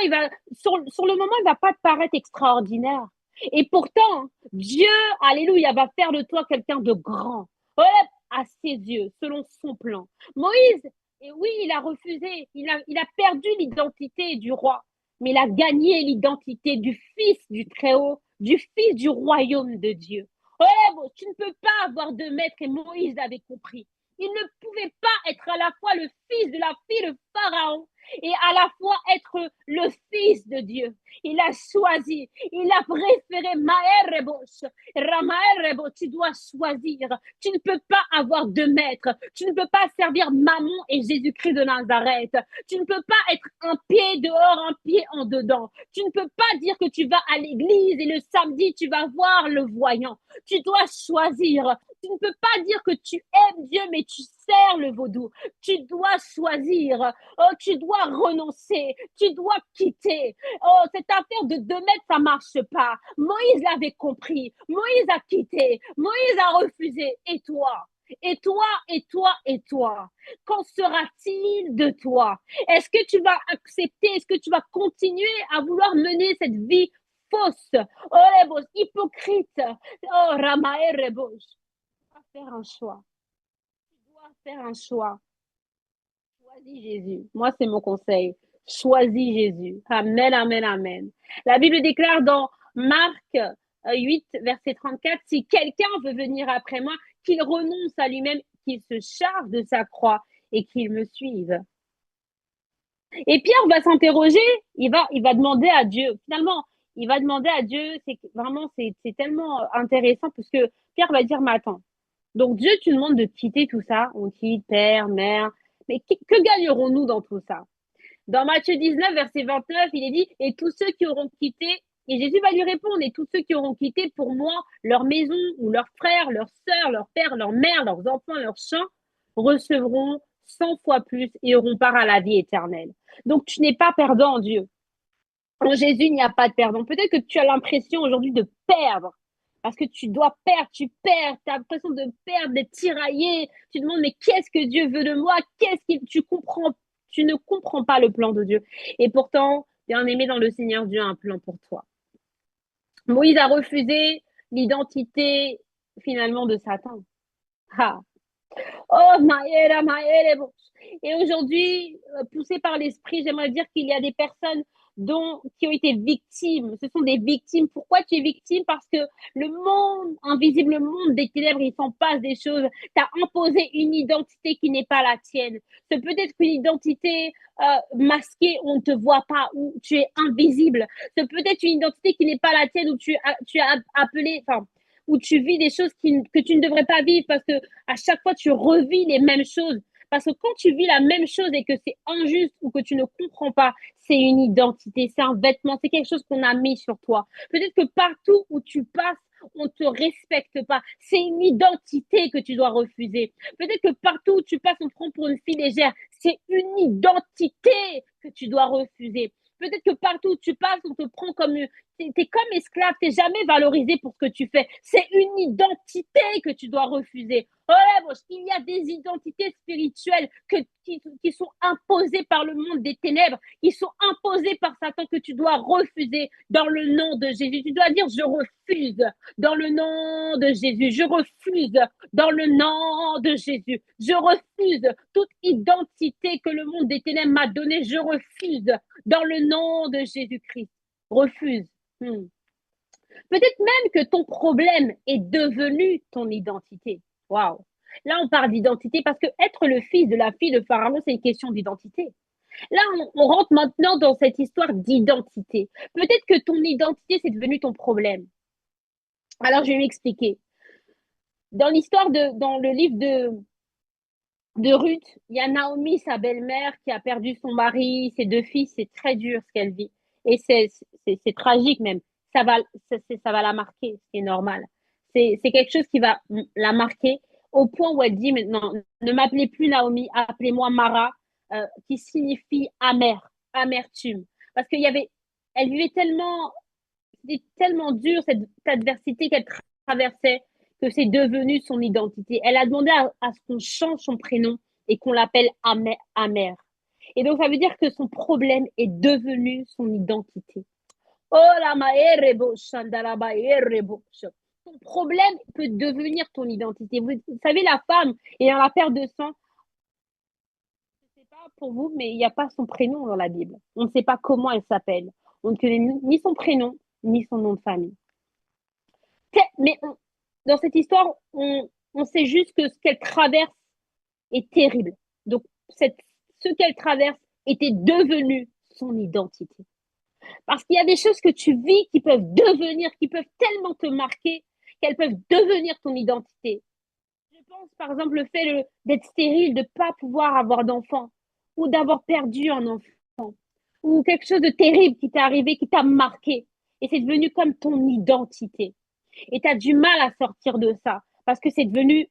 sur le moment, il va pas te paraître extraordinaire. Et pourtant, Dieu, alléluia, va faire de toi quelqu'un de grand. Ouais, à ses yeux, selon son plan. Moïse, et oui, il a refusé. Il a perdu l'identité du roi, mais il a gagné l'identité du fils du Très-Haut, du fils du royaume de Dieu. Ouais, bon, tu ne peux pas avoir de maître et Moïse l'avait compris. Il ne pouvait pas être à la fois le fils de la fille de Pharaon et à la fois être le fils de Dieu. Il a choisi, il a préféré Maërebos, Ramaërebos. Tu dois choisir. Tu ne peux pas avoir deux maîtres. Tu ne peux pas servir Maman et Jésus-Christ de Nazareth. Tu ne peux pas être un pied dehors, un pied en dedans. Tu ne peux pas dire que tu vas à l'église et le samedi, tu vas voir le voyant. Tu dois choisir. Tu ne peux pas dire que tu aimes Dieu, mais tu sers le vaudou. Tu dois choisir. Oh, tu dois renoncer. Tu dois quitter. Oh, cette affaire de 2 mètres, ça marche pas. Moïse l'avait compris. Moïse a quitté. Moïse a refusé. Et toi? Et toi, et toi, et toi? Qu'en sera-t-il de toi? Est-ce que tu vas accepter? Est-ce que tu vas continuer à vouloir mener cette vie fausse? Oh, Rebos, hypocrite. Oh, Ramae Rebos. Tu dois faire un choix. Tu dois faire un choix. Choisis Jésus. Moi, c'est mon conseil. Choisis Jésus. Amen, amen, amen. La Bible déclare dans Marc 8, verset 34, si quelqu'un veut venir après moi, qu'il renonce à lui-même, qu'il se charge de sa croix et qu'il me suive. Et Pierre va s'interroger, il va demander à Dieu. Finalement, il va demander à Dieu, c'est tellement intéressant parce que Pierre va dire, mais attends, donc Dieu, tu demandes de quitter tout ça, on quitte père, mère, mais que gagnerons-nous dans tout ça? Dans Matthieu 19, verset 29, il est dit, et tous ceux qui auront quitté, et Jésus va lui répondre, et tous ceux qui auront quitté pour moi leur maison ou leurs frères, leurs sœurs, leur père, leur mère, leurs enfants, leurs champs, recevront 100 fois plus et auront part à la vie éternelle. Donc tu n'es pas perdant en Dieu. En Jésus, il n'y a pas de perdant. Peut-être que tu as l'impression aujourd'hui de perdre, parce que tu dois perdre, tu perds, tu as l'impression de perdre, d'être tiraillé. Tu te demandes, mais qu'est-ce que Dieu veut de moi? Tu ne comprends pas le plan de Dieu. Et pourtant, bien aimé dans le Seigneur, Dieu a un plan pour toi. Moïse a refusé l'identité finalement de Satan. Ah. Oh, Maëra, Maëra. Et aujourd'hui, poussé par l'esprit, j'aimerais dire qu'il y a des personnes qui ont été victimes. Ce sont des victimes. Pourquoi tu es victime? Parce que le monde invisible, le monde des ténèbres, il s'en passe des choses. Tu as imposé une identité qui n'est pas la tienne. C'est peut-être une identité masquée, on ne te voit pas, où tu es invisible. C'est peut-être une identité qui n'est pas la tienne, où tu as appelé, enfin, où tu vis des choses que tu ne devrais pas vivre parce que à chaque fois tu revis les mêmes choses. Parce que quand tu vis la même chose et que c'est injuste ou que tu ne comprends pas, c'est une identité, c'est un vêtement, c'est quelque chose qu'on a mis sur toi. Peut-être que partout où tu passes, on ne te respecte pas. C'est une identité que tu dois refuser. Peut-être que partout où tu passes, on te prend pour une fille légère. C'est une identité que tu dois refuser. Peut-être que partout où tu passes, on te prend comme t'es comme esclave, t'es jamais valorisé pour ce que tu fais. C'est une identité que tu dois refuser. Oh, il y a des identités spirituelles qui sont imposées par le monde des ténèbres, qui sont imposées par Satan que tu dois refuser dans le nom de Jésus. Tu dois dire, je refuse dans le nom de Jésus. Je refuse dans le nom de Jésus. Je refuse toute identité que le monde des ténèbres m'a donnée. Je refuse dans le nom de Jésus-Christ. Refuse. Peut-être même que ton problème est devenu ton identité. Waouh. Là, on parle d'identité parce que être le fils de la fille de Pharaon, c'est une question d'identité. Là, on rentre maintenant dans cette histoire d'identité. Peut-être que ton identité, c'est devenu ton problème. Alors, je vais m'expliquer. Dans le livre de Ruth, il y a Naomi, sa belle-mère, qui a perdu son mari, ses 2 fils. C'est très dur ce qu'elle vit. Et c'est tragique même. Ça va la marquer, c'est normal. C'est quelque chose qui va la marquer au point où elle dit maintenant, ne m'appelez plus Naomi, appelez-moi Mara, qui signifie amère, amertume. Parce elle vivait tellement, c'était tellement dur cette adversité qu'elle traversait que c'est devenu son identité. Elle a demandé à ce qu'on change son prénom et qu'on l'appelle Amère. Et donc, ça veut dire que son problème est devenu son identité. Oh la maerebo, shandalaba erebo. Ton problème peut devenir ton identité. Vous savez, la femme ayant la perte de sang, je ne sais pas pour vous, mais il n'y a pas son prénom dans la Bible. On ne sait pas comment elle s'appelle. On ne connaît ni son prénom, ni son nom de famille. Mais dans cette histoire, on sait juste que ce qu'elle traverse, est terrible. Donc, ce qu'elle traverse était devenu son identité. Parce qu'il y a des choses que tu vis qui peuvent devenir, qui peuvent tellement te marquer, qu'elles peuvent devenir ton identité. Je pense par exemple le fait d'être stérile, de ne pas pouvoir avoir d'enfant, ou d'avoir perdu un enfant, ou quelque chose de terrible qui t'est arrivé, qui t'a marqué. Et c'est devenu comme ton identité. Et tu as du mal à sortir de ça, parce que c'est devenu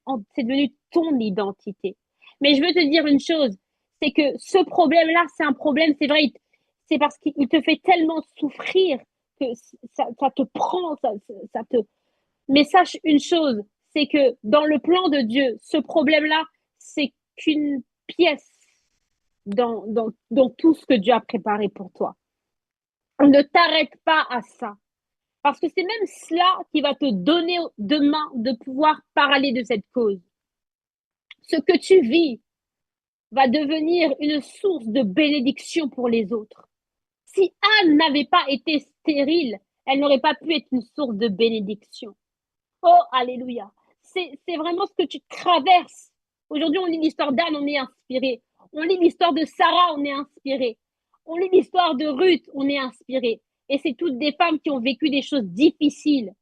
ton identité. Mais je veux te dire une chose, c'est que ce problème-là, c'est un problème, c'est vrai, c'est parce qu'il te fait tellement souffrir que ça te prend, ça te... Mais sache une chose, c'est que dans le plan de Dieu, ce problème-là, c'est qu'une pièce dans tout ce que Dieu a préparé pour toi. Ne t'arrête pas à ça. Parce que c'est même cela qui va te donner demain de pouvoir parler de cette cause. Ce que tu vis va devenir une source de bénédiction pour les autres. Si Anne n'avait pas été stérile, elle n'aurait pas pu être une source de bénédiction. Oh, alléluia. C'est vraiment ce que tu traverses. Aujourd'hui, on lit l'histoire d'Anne, on est inspiré. On lit l'histoire de Sarah, on est inspiré. On lit l'histoire de Ruth, on est inspiré. Et c'est toutes des femmes qui ont vécu des choses difficiles.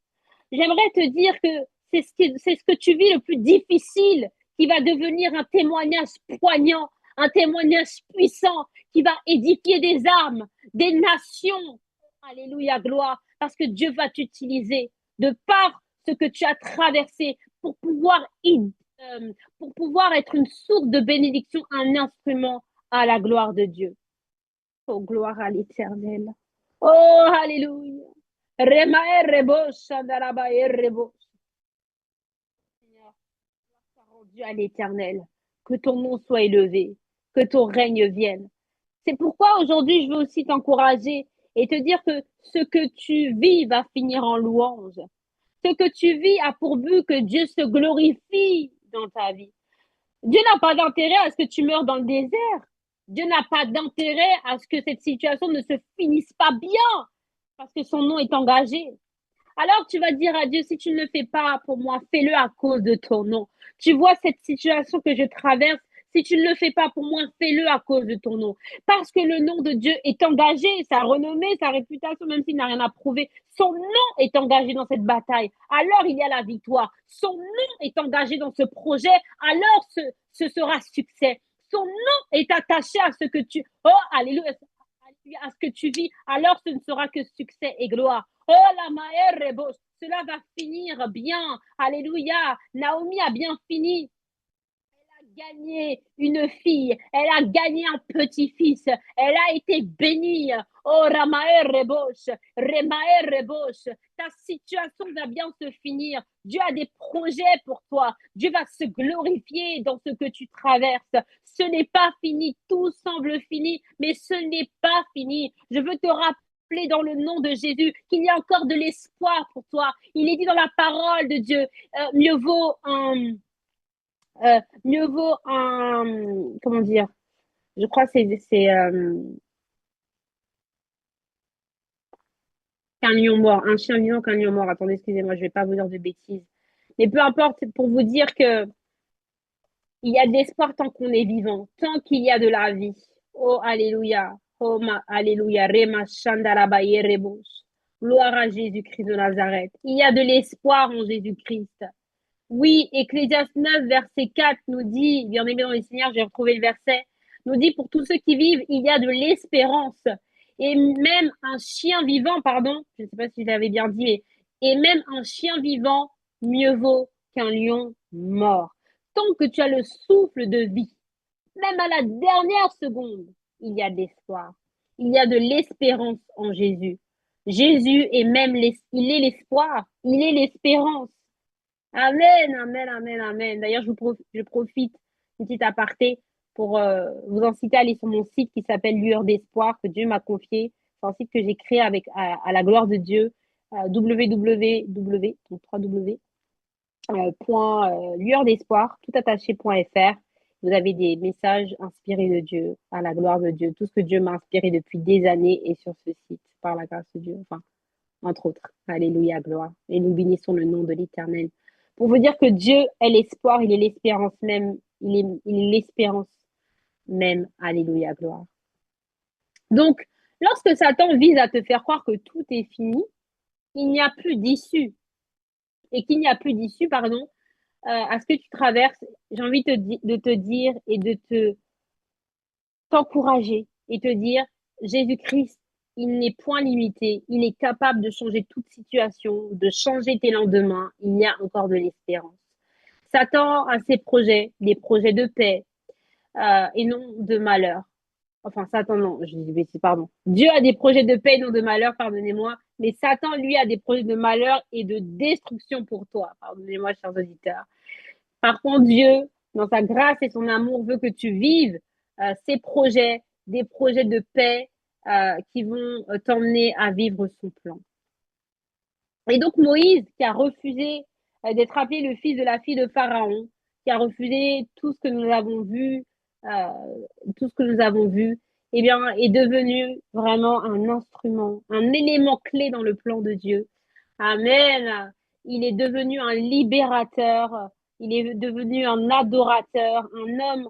J'aimerais te dire que c'est ce que tu vis le plus difficile qui va devenir un témoignage poignant, un témoignage puissant qui va édifier des âmes, des nations. Alléluia, gloire, parce que Dieu va t'utiliser de par ce que tu as traversé pour pouvoir être une source de bénédiction, un instrument à la gloire de Dieu. Oh, gloire à l'Éternel. Oh, alléluia. Rema errebo, shandaraba errebo. Seigneur, rendu à l'Éternel, que ton nom soit élevé, que ton règne vienne. C'est pourquoi aujourd'hui je veux aussi t'encourager et te dire que ce que tu vis va finir en louange. Ce que tu vis a pour but que Dieu se glorifie dans ta vie. Dieu n'a pas d'intérêt à ce que tu meurs dans le désert. Dieu n'a pas d'intérêt à ce que cette situation ne se finisse pas bien parce que son nom est engagé. Alors tu vas dire à Dieu, si tu ne le fais pas pour moi, fais-le à cause de ton nom. Tu vois cette situation que je traverse, si tu ne le fais pas pour moi, fais-le à cause de ton nom. Parce que le nom de Dieu est engagé, sa renommée, sa réputation, même s'il n'a rien à prouver, son nom est engagé dans cette bataille. Alors il y a la victoire. Son nom est engagé dans ce projet, alors ce sera succès. Son nom est attaché à ce que tu... Oh, alléluia, à ce que tu vis, alors ce ne sera que succès et gloire. Oh la maère, cela va finir bien. Alléluia. Naomi a bien fini. Elle a gagné une fille. Elle a gagné un petit-fils. Elle a été bénie. Oh Ramaer Rebosh. Remaer Rebosh. Ta situation va bien se finir. Dieu a des projets pour toi. Dieu va se glorifier dans ce que tu traverses. Ce n'est pas fini. Tout semble fini, mais ce n'est pas fini. Je veux te rappeler dans le nom de Jésus qu'il y a encore de l'espoir pour toi. Il est dit dans la parole de Dieu, mieux vaut un, comment dire, je crois que c'est qu'un lion mort, un chien vivant qu'un lion mort. Attendez, excusez-moi, je vais pas vous dire de bêtises. Mais peu importe, pour vous dire que il y a de l'espoir tant qu'on est vivant, tant qu'il y a de la vie. Oh, alléluia. Oh, alléluia. Rema Shandarabaye Rebos. Gloire à Jésus-Christ de Nazareth. Il y a de l'espoir en Jésus-Christ. Oui, Ecclésiaste 9, verset 4 nous dit, bien aimé dans les Seigneurs, j'ai retrouvé le verset, nous dit pour tous ceux qui vivent, il y a de l'espérance. Et même un chien vivant, pardon, je ne sais pas si je l'avais bien dit, mais, et même un chien vivant, mieux vaut qu'un lion mort. Tant que tu as le souffle de vie, même à la dernière seconde, il y a de l'espoir. Il y a de l'espérance en Jésus. Jésus est même, il est l'espoir, il est l'espérance. Amen, amen, amen, amen. D'ailleurs, je profite, une petite aparté, pour vous inciter à aller sur mon site qui s'appelle Lueur d'espoir, que Dieu m'a confié. C'est un site que j'ai créé à la gloire de Dieu, www, donc 3W, lueur d'espoir, tout attaché.fr. Vous avez des messages inspirés de Dieu, à la gloire de Dieu. Tout ce que Dieu m'a inspiré depuis des années est sur ce site, par la grâce de Dieu. Enfin, entre autres. Alléluia, gloire. Et nous bénissons le nom de l'Éternel. Pour vous dire que Dieu est l'espoir, il est l'espérance même Il est l'espérance même. Alléluia, gloire. Donc, lorsque Satan vise à te faire croire que tout est fini, il n'y a plus d'issue. Et qu'il n'y a plus d'issue, pardon, à ce que tu traverses, j'ai envie de te dire et de t'encourager et te dire, Jésus-Christ, il n'est point limité, il est capable de changer toute situation, de changer tes lendemains, il y a encore de l'espérance. Satan a ses projets, des projets de paix et non de malheur. Enfin, Satan, non, je dis bêtise, pardon. Dieu a des projets de paix et non de malheur, pardonnez-moi, mais Satan, lui, a des projets de malheur et de destruction pour toi. Pardonnez-moi, chers auditeurs. Par contre, Dieu, dans sa grâce et son amour, veut que tu vives ses projets, des projets de paix qui vont t'emmener à vivre son plan. Et donc Moïse, qui a refusé d'être appelé le fils de la fille de Pharaon, qui a refusé tout ce que nous avons vu, tout ce que nous avons vu, eh bien, est devenu vraiment un instrument, un élément clé dans le plan de Dieu. Amen. Il est devenu un libérateur, il est devenu un adorateur, un homme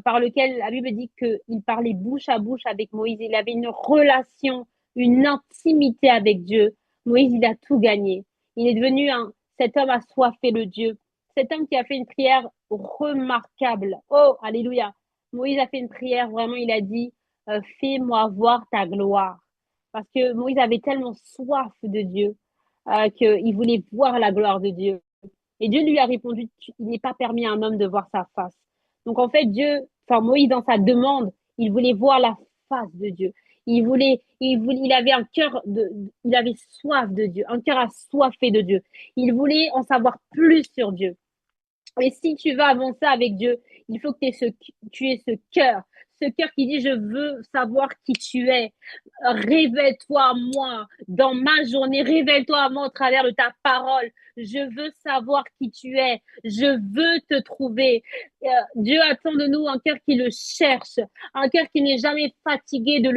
par lequel la Bible dit qu'il parlait bouche à bouche avec Moïse. Il avait une relation, une intimité avec Dieu. Moïse, il a tout gagné. Il est devenu cet homme assoiffé de Dieu. Cet homme qui a fait une prière remarquable. Oh, alléluia. Moïse a fait une prière, vraiment, il a dit, fais-moi voir ta gloire. Parce que Moïse avait tellement soif de Dieu qu'il voulait voir la gloire de Dieu. Et Dieu lui a répondu, il n'est pas permis à un homme de voir sa face. Donc en fait, Moïse dans sa demande, il voulait voir la face de Dieu. Il avait il avait soif de Dieu, un cœur assoiffé de Dieu. Il voulait en savoir plus sur Dieu. Et si tu vas avancer avec Dieu, il faut que tu aies ce cœur qui dit, je veux savoir qui tu es. Révèle-toi à moi dans ma journée, révèle-toi à moi au travers de ta parole. Je veux savoir qui tu es. Je veux te trouver. Dieu attend de nous un cœur qui le cherche, un cœur qui n'est jamais fatigué de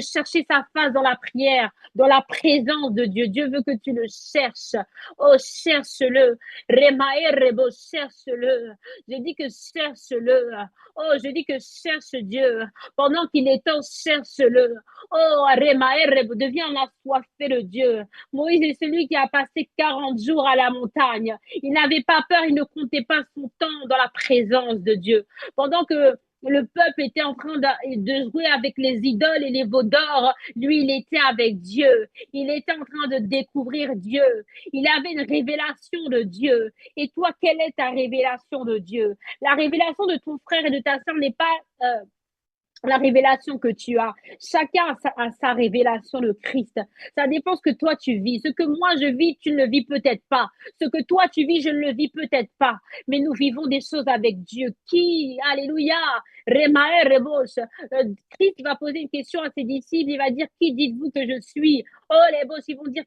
chercher sa face dans la prière, dans la présence de Dieu. Dieu veut que tu le cherches. Oh, cherche-le. Remaerebo, cherche-le. Je dis que cherche-le. Oh, je dis que cherche Dieu. Pendant qu'il est temps, cherche-le. Oh, Remaerebo, deviens un assoiffé de Dieu. Moïse est celui qui a passé 40 jours à la montagne. Il n'avait pas peur, il ne comptait pas son temps dans la présence de Dieu. Pendant que le peuple était en train de jouer avec les idoles et les veaux d'or, lui, il était avec Dieu. Il était en train de découvrir Dieu. Il avait une révélation de Dieu. Et toi, quelle est ta révélation de Dieu? La révélation de ton frère et de ta soeur n'est pas la révélation que tu as. Chacun a sa révélation de Christ. Ça dépend ce que toi tu vis. Ce que moi je vis, tu ne le vis peut-être pas. Ce que toi tu vis, je ne le vis peut-être pas. Mais nous vivons des choses avec Dieu. Alléluia, Christ va poser une question à ses disciples. Il va dire, qui dites-vous que je suis? Oh les boss, ils vont dire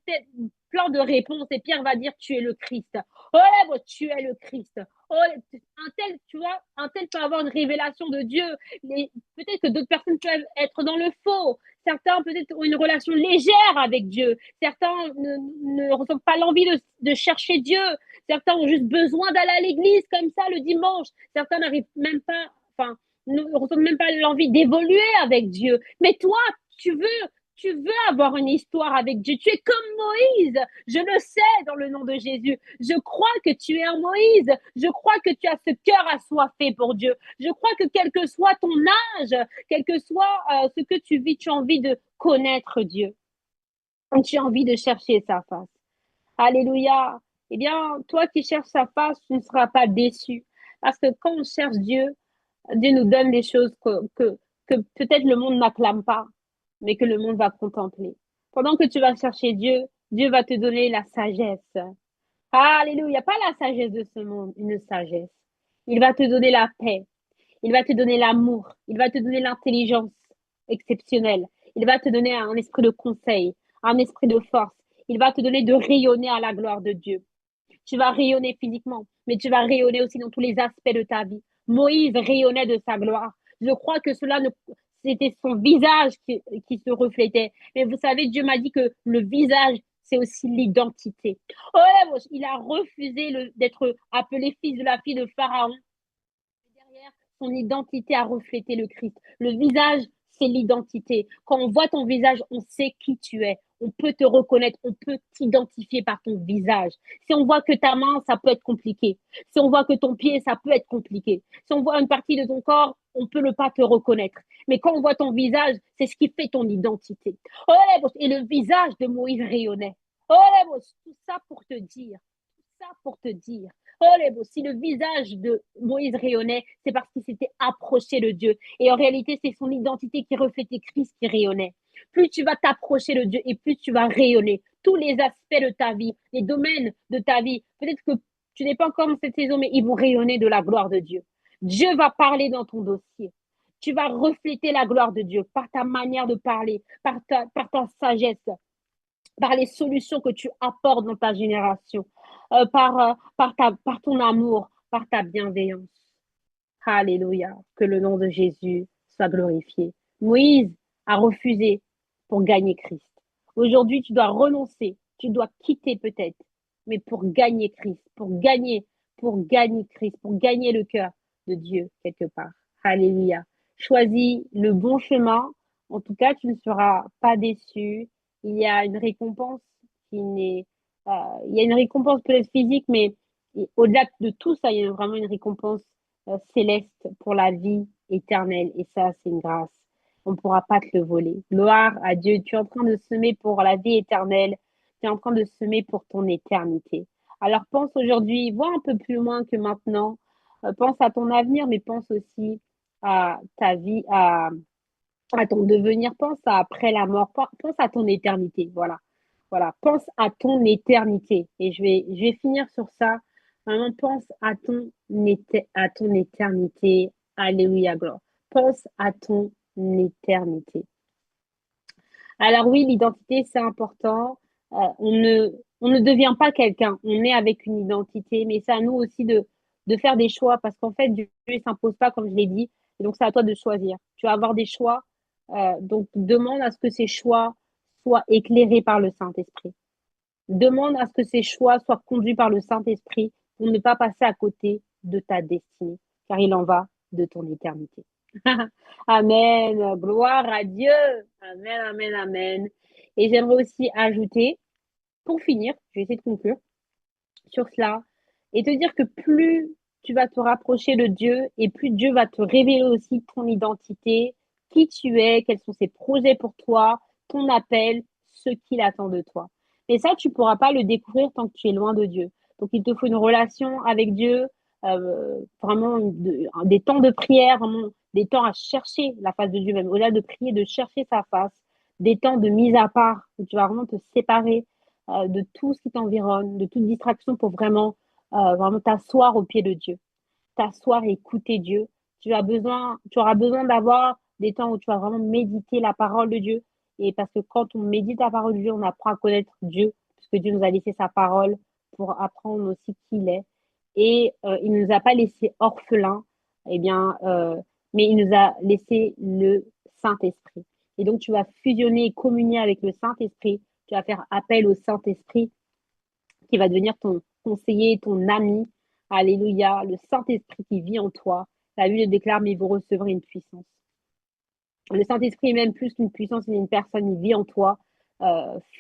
plein de réponses. Et Pierre va dire, tu es le Christ. Oh les boss, tu es le Christ. Oh, un tel, tu vois, un tel peut avoir une révélation de Dieu. Peut-être que d'autres personnes peuvent être dans le faux. Certains peut-être ont une relation légère avec Dieu. Certains ne ressentent pas l'envie de chercher Dieu. Certains ont juste besoin d'aller à l'église comme ça le dimanche. Certains n'arrivent même pas, enfin, ne ressentent même pas l'envie d'évoluer avec Dieu. Mais toi, tu veux avoir une histoire avec Dieu. Tu es comme Moïse. Je le sais dans le nom de Jésus. Je crois que tu es un Moïse. Je crois que tu as ce cœur assoiffé pour Dieu. Je crois que quel que soit ton âge, quel que soit ce que tu vis, tu as envie de connaître Dieu. Tu as envie de chercher sa face. Alléluia. Eh bien, toi qui cherches sa face, tu ne seras pas déçu. Parce que quand on cherche Dieu, Dieu nous donne des choses que peut-être le monde n'acclame pas, mais que le monde va contempler. Pendant que tu vas chercher Dieu, Dieu va te donner la sagesse. Alléluia. Pas la sagesse de ce monde, une sagesse. Il va te donner la paix. Il va te donner l'amour. Il va te donner l'intelligence exceptionnelle. Il va te donner un esprit de conseil, un esprit de force. Il va te donner de rayonner à la gloire de Dieu. Tu vas rayonner physiquement, mais tu vas rayonner aussi dans tous les aspects de ta vie. Moïse rayonnait de sa gloire. Je crois que c'était son visage qui se reflétait. Mais vous savez, Dieu m'a dit que le visage, c'est aussi l'identité. Oh, il a refusé d'être appelé fils de la fille de Pharaon. son identité a reflété le Christ. Le visage, c'est l'identité. Quand on voit ton visage, on sait qui tu es. On peut te reconnaître, on peut t'identifier par ton visage. Si on voit que ta main, ça peut être compliqué. Si on voit que ton pied, ça peut être compliqué. Si on voit une partie de ton corps, on peut ne pas te reconnaître. Mais quand on voit ton visage, c'est ce qui fait ton identité. Et le visage de Moïse rayonnait. Tout ça pour te dire. Tout ça pour te dire. Si le visage de Moïse rayonnait, c'est parce qu'il s'était approché de Dieu. Et en réalité, c'est son identité qui reflétait Christ qui rayonnait. Plus tu vas t'approcher de Dieu et plus tu vas rayonner. Tous les aspects de ta vie, les domaines de ta vie, peut-être que tu n'es pas encore dans cette saison, mais ils vont rayonner de la gloire de Dieu. Dieu va parler dans ton dossier. Tu vas refléter la gloire de Dieu par ta manière de parler, par ta sagesse, par les solutions que tu apportes dans ta génération, par ton amour, par ta bienveillance. Alléluia. Que le nom de Jésus soit glorifié. Moïse a refusé pour gagner Christ. Aujourd'hui, tu dois renoncer, tu dois quitter peut-être, mais pour gagner Christ, pour gagner Christ, pour gagner le cœur de Dieu quelque part. Alléluia. Choisis le bon chemin. En tout cas, tu ne seras pas déçu. Il y a une récompense qui n'est, il y a une récompense peut-être physique, mais au-delà de tout ça, il y a vraiment une récompense céleste pour la vie éternelle. Et ça, c'est une grâce. On ne pourra pas te le voler. Gloire à Dieu. Tu es en train de semer pour la vie éternelle. Tu es en train de semer pour ton éternité. Alors pense aujourd'hui, vois un peu plus loin que maintenant. Pense à ton avenir, mais pense aussi à ta vie, à ton devenir. Pense à après la mort. Pense à ton éternité. Voilà. Voilà. Pense à ton éternité. Et je vais finir sur ça. Vraiment, pense à ton éternité. Alléluia, gloire. Pense à ton éternité. Alors oui, l'identité, c'est important. On ne devient pas quelqu'un. On est avec une identité, mais c'est à nous aussi de faire des choix parce qu'en fait, Dieu ne s'impose pas, comme je l'ai dit. Et donc, c'est à toi de choisir. Tu vas avoir des choix. Donc, demande à ce que ces choix soient éclairés par le Saint-Esprit. Demande à ce que ces choix soient conduits par le Saint-Esprit pour ne pas passer à côté de ta destinée, car il en va de ton éternité. Amen. Gloire à Dieu. Amen, amen, amen. Et j'aimerais aussi ajouter, pour finir, je vais essayer de conclure sur cela et te dire que plus tu vas te rapprocher de Dieu et plus Dieu va te révéler aussi ton identité, qui tu es, quels sont ses projets pour toi, ton appel, ce qu'il attend de toi. Et ça, tu ne pourras pas le découvrir tant que tu es loin de Dieu. Donc, il te faut une relation avec Dieu, vraiment des temps de prière, vraiment des temps à chercher la face de Dieu, même au-delà de prier, de chercher sa face, des temps de mise à part où tu vas vraiment te séparer de tout ce qui t'environne, de toute distraction pour vraiment t'asseoir au pied de Dieu, t'asseoir et écouter Dieu. Tu auras besoin d'avoir des temps où tu vas vraiment méditer la parole de Dieu. Et parce que quand on médite la parole de Dieu, on apprend à connaître Dieu, puisque Dieu nous a laissé sa parole pour apprendre aussi qui il est. Et il ne nous a pas laissé orphelins, eh bien, mais il nous a laissé le Saint-Esprit. Et donc, tu vas fusionner et communier avec le Saint-Esprit. Tu vas faire appel au Saint-Esprit qui va devenir ton conseiller, ton ami. Alléluia. Le Saint-Esprit qui vit en toi. La Bible déclare, mais vous recevrez une puissance. Le Saint-Esprit est même plus qu'une puissance, il est une personne, il vit en toi.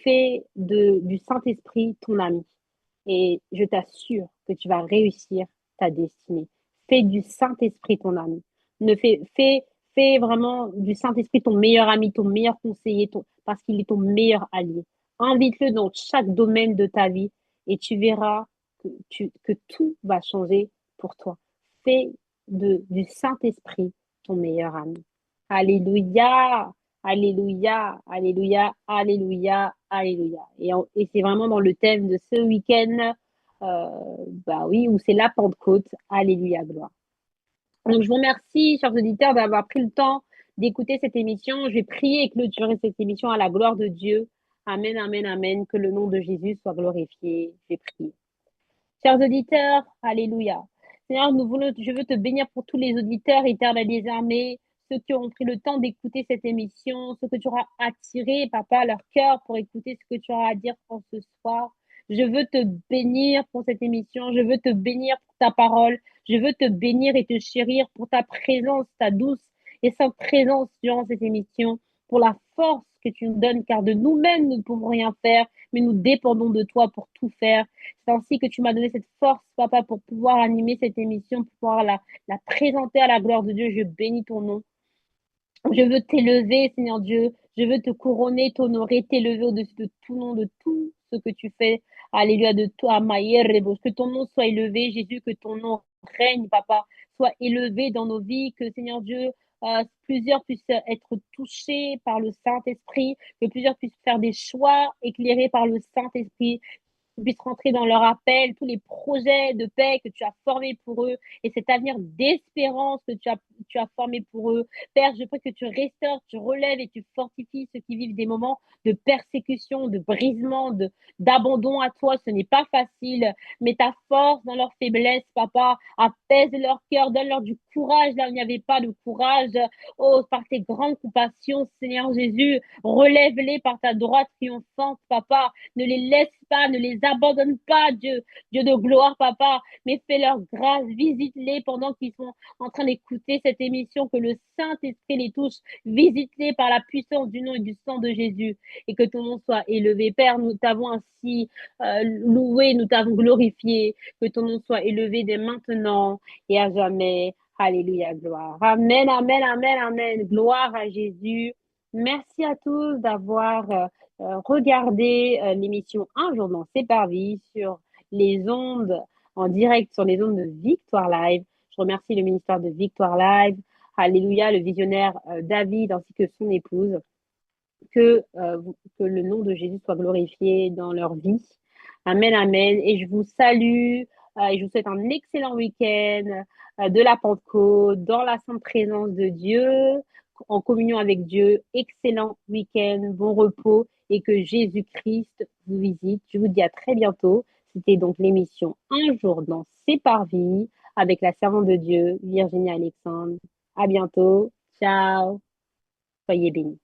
Fais du Saint-Esprit ton ami. Et je t'assure que tu vas réussir ta destinée. Fais du Saint-Esprit ton ami. Ne fais vraiment du Saint-Esprit ton meilleur ami, ton meilleur conseiller, parce qu'il est ton meilleur allié. Invite-le dans chaque domaine de ta vie et tu verras que tout va changer pour toi. Fais du Saint-Esprit ton meilleur ami. Alléluia, alléluia, alléluia, alléluia, alléluia. Et c'est vraiment dans le thème de ce week-end, bah oui, où c'est la Pentecôte. Alléluia, gloire. Donc, je vous remercie, chers auditeurs, d'avoir pris le temps d'écouter cette émission. Je vais prier et clôturer cette émission à la gloire de Dieu. Amen, amen, amen. Que le nom de Jésus soit glorifié. Je vais prier. Chers auditeurs, alléluia. Seigneur, je veux te bénir pour tous les auditeurs, éternel des armées, ceux qui ont pris le temps d'écouter cette émission, ceux que tu auras attiré, papa, à leur cœur pour écouter ce que tu auras à dire pour ce soir. Je veux te bénir pour cette émission. Je veux te bénir pour ta parole. Je veux te bénir et te chérir pour ta présence, ta douce et sainte présence durant cette émission, pour la force que tu nous donnes, car de nous-mêmes, nous ne pouvons rien faire, mais nous dépendons de toi pour tout faire. C'est ainsi que tu m'as donné cette force, papa, pour pouvoir animer cette émission, pour pouvoir la présenter à la gloire de Dieu. Je bénis ton nom. Je veux t'élever, Seigneur Dieu. Je veux te couronner, t'honorer, t'élever au-dessus de tout nom, de tout ce que tu fais. Alléluia, de toi, Maïrebo. Que ton nom soit élevé, Jésus, que ton nom règne, Papa, soit élevé dans nos vies, que Seigneur Dieu, plusieurs puissent être touchés par le Saint-Esprit, que plusieurs puissent faire des choix éclairés par le Saint-Esprit, puissent rentrer dans leur appel, tous les projets de paix que tu as formés pour eux et cet avenir d'espérance que tu as formé pour eux. Père, je prie que tu restaures, tu relèves et tu fortifies ceux qui vivent des moments de persécution, de brisement, d'abandon à toi. Ce n'est pas facile, mais ta force dans leur faiblesse, papa, apaise leur cœur, donne-leur du courage là où il n'y avait pas de courage. Oh, par tes grandes compassions, Seigneur Jésus, relève-les par ta droite triomphante, papa. Ne les laisse pas, ne les abandonne pas, Dieu, Dieu de gloire, papa, mais fais-leur grâce, visite-les pendant qu'ils sont en train d'écouter cette émission, que le Saint-Esprit les touche, visite-les par la puissance du nom et du sang de Jésus, et que ton nom soit élevé. Père, nous t'avons ainsi loué, nous t'avons glorifié, que ton nom soit élevé dès maintenant et à jamais. Alléluia, gloire. Amen, amen, amen, amen. Gloire à Jésus. Merci à tous d'avoir regardé l'émission Un jour dans C'est par vie sur les ondes, en direct sur les ondes de Victoire Live. Je remercie le ministère de Victoire Live. Alléluia, le visionnaire David ainsi que son épouse. Que le nom de Jésus soit glorifié dans leur vie. Amen, amen. Et je vous salue et je vous souhaite un excellent week-end de la Pentecôte, dans la sainte présence de Dieu, en communion avec Dieu. Excellent week-end, bon repos et que Jésus-Christ vous visite. Je vous dis à très bientôt. C'était donc l'émission Un jour dans C'est par vie avec la servante de Dieu, Virginie Alexandre. À bientôt. Ciao. Soyez bénis.